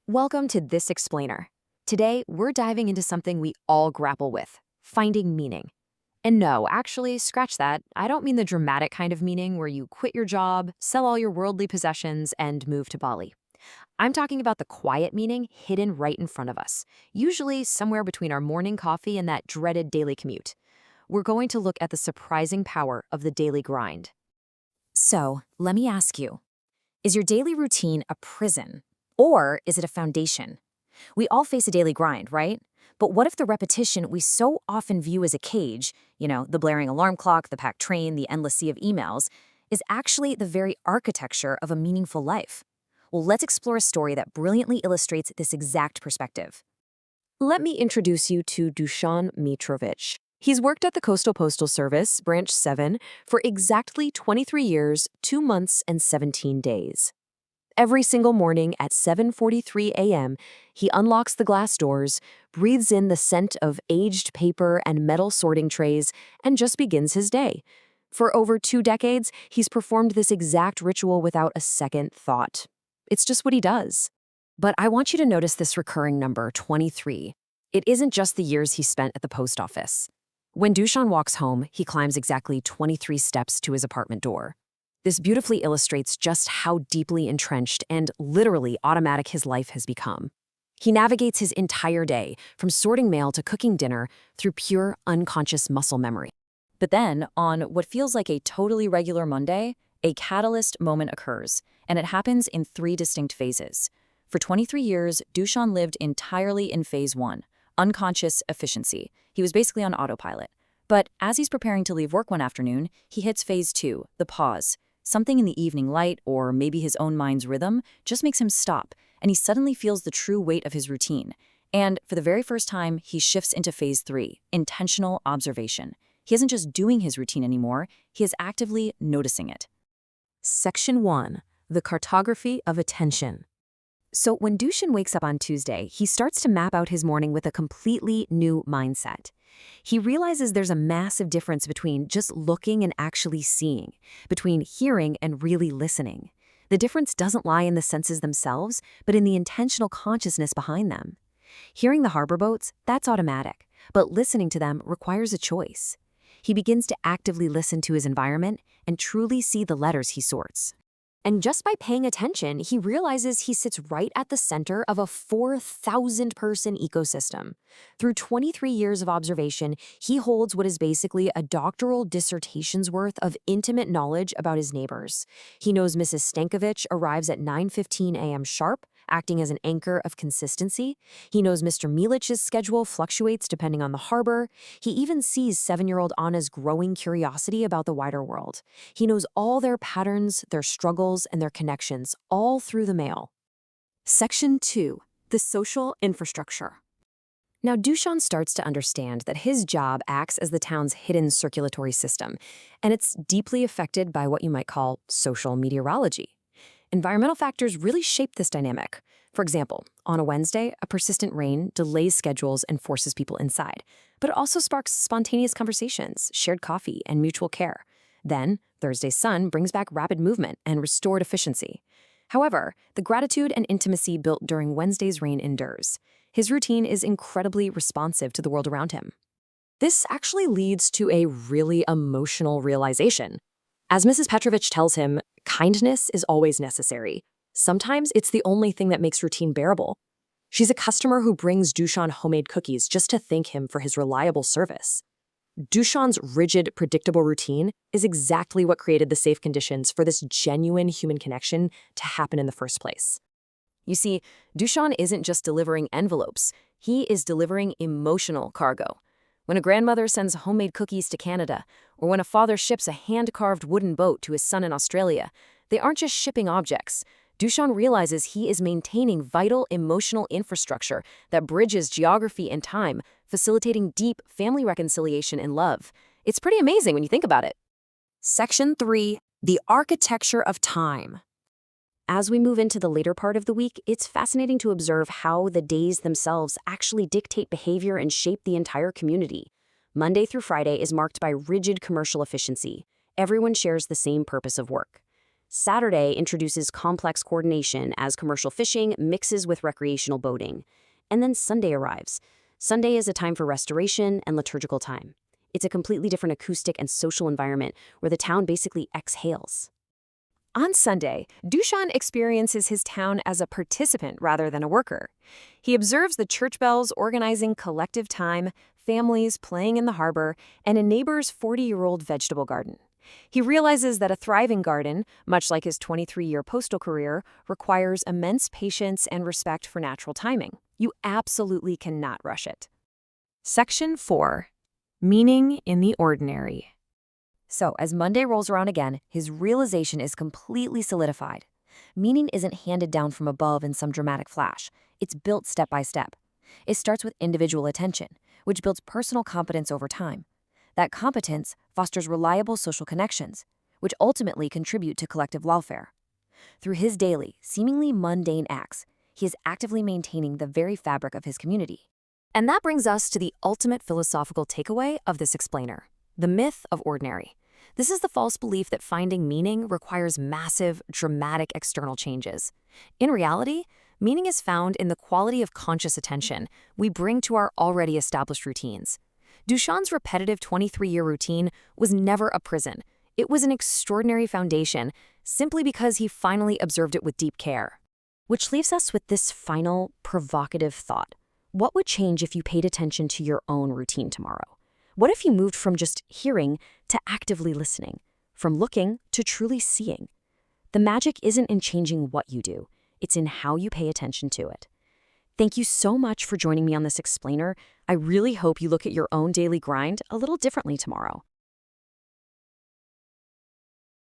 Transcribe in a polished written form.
Welcome to This Explainer. Today, we're diving into something we all grapple with, finding meaning. And no, actually, scratch that. I don't mean the dramatic kind of meaning where you quit your job, sell all your worldly possessions, and move to Bali. I'm talking about the quiet meaning hidden right in front of us, usually somewhere between our morning coffee and that dreaded daily commute. We're going to look at the surprising power of the daily grind. So, let me ask you, is your daily routine a prison? Or is it a foundation? We all face a daily grind, right? But what if the repetition we so often view as a cage, the blaring alarm clock, the packed train, the endless sea of emails, is actually the very architecture of a meaningful life? Well, let's explore a story that brilliantly illustrates this exact perspective. Let me introduce you to Dušan Mitrović. He's worked at the Coastal Postal Service, Branch 7, for exactly 23 years, 2 months, and 17 days. Every single morning at 7:43 a.m., he unlocks the glass doors, breathes in the scent of aged paper and metal sorting trays, and just begins his day. For over 2 decades, he's performed this exact ritual without a second thought. It's just what he does. But I want you to notice this recurring number, 23. It isn't just the years he spent at the post office. When Dušan walks home, he climbs exactly 23 steps to his apartment door. This beautifully illustrates just how deeply entrenched and literally automatic his life has become. He navigates his entire day, from sorting mail to cooking dinner, through pure, unconscious muscle memory. But then, on what feels like a totally regular Monday, a catalyst moment occurs, and it happens in 3 distinct phases. For 23 years, Dušan lived entirely in phase 1, unconscious efficiency. He was basically on autopilot. But as he's preparing to leave work one afternoon, he hits phase 2, the pause. Something in the evening light, or maybe his own mind's rhythm, just makes him stop, and he suddenly feels the true weight of his routine. And for the very first time, he shifts into phase 3, intentional observation. He isn't just doing his routine anymore, he is actively noticing it. Section 1. The cartography of attention. So when Dušan wakes up on Tuesday, he starts to map out his morning with a completely new mindset. He realizes there's a massive difference between just looking and actually seeing, between hearing and really listening. The difference doesn't lie in the senses themselves, but in the intentional consciousness behind them. Hearing the harbor boats, that's automatic, but listening to them requires a choice. He begins to actively listen to his environment and truly see the letters he sorts. And just by paying attention, he realizes he sits right at the center of a 4,000-person ecosystem. Through 23 years of observation, he holds what is basically a doctoral dissertation's worth of intimate knowledge about his neighbors. He knows Mrs. Stanković arrives at 9:15 a.m. sharp, acting as an anchor of consistency. He knows Mr. Milić's schedule fluctuates depending on the harbor. He even sees 7-year-old Ana's growing curiosity about the wider world. He knows all their patterns, their struggles, and their connections, all through the mail. Section 2. The social infrastructure. Now, Dušan starts to understand that his job acts as the town's hidden circulatory system, and it's deeply affected by what you might call social meteorology. Environmental factors really shape this dynamic. For example, on a Wednesday, a persistent rain delays schedules and forces people inside, but it also sparks spontaneous conversations, shared coffee, and mutual care. Then, Thursday's sun brings back rapid movement and restored efficiency. However, the gratitude and intimacy built during Wednesday's rain endures. His routine is incredibly responsive to the world around him. This actually leads to a really emotional realization. As Mrs. Petrović tells him, kindness is always necessary. Sometimes it's the only thing that makes routine bearable. She's a customer who brings Dušan homemade cookies just to thank him for his reliable service. Dušan's rigid, predictable routine is exactly what created the safe conditions for this genuine human connection to happen in the first place. You see, Dušan isn't just delivering envelopes, he is delivering emotional cargo. When a grandmother sends homemade cookies to Canada, or when a father ships a hand-carved wooden boat to his son in Australia, they aren't just shipping objects. Dušan realizes he is maintaining vital emotional infrastructure that bridges geography and time, facilitating deep family reconciliation and love. It's pretty amazing when you think about it. Section 3. The architecture of time. As we move into the later part of the week, it's fascinating to observe how the days themselves actually dictate behavior and shape the entire community. Monday through Friday is marked by rigid commercial efficiency. Everyone shares the same purpose of work. Saturday introduces complex coordination as commercial fishing mixes with recreational boating. And then Sunday arrives. Sunday is a time for restoration and liturgical time. It's a completely different acoustic and social environment where the town basically exhales. On Sunday, Dušan experiences his town as a participant rather than a worker. He observes the church bells organizing collective time, families playing in the harbor, and a neighbor's 40-year-old vegetable garden. He realizes that a thriving garden, much like his 23-year postal career, requires immense patience and respect for natural timing. You absolutely cannot rush it. Section 4. Meaning in the ordinary. So, as Monday rolls around again, his realization is completely solidified. Meaning isn't handed down from above in some dramatic flash. It's built step by step. It starts with individual attention, which builds personal competence over time. That competence fosters reliable social connections, which ultimately contribute to collective welfare. Through his daily, seemingly mundane acts, he is actively maintaining the very fabric of his community. And that brings us to the ultimate philosophical takeaway of this explainer, the myth of ordinary. This is the false belief that finding meaning requires massive, dramatic external changes. In reality, meaning is found in the quality of conscious attention we bring to our already established routines. Dušan's repetitive 23-year routine was never a prison. It was an extraordinary foundation, simply because he finally observed it with deep care. Which leaves us with this final, provocative thought. What would change if you paid attention to your own routine tomorrow? What if you moved from just hearing to actively listening, from looking to truly seeing? The magic isn't in changing what you do, it's in how you pay attention to it. Thank you so much for joining me on this explainer. I really hope you look at your own daily grind a little differently tomorrow.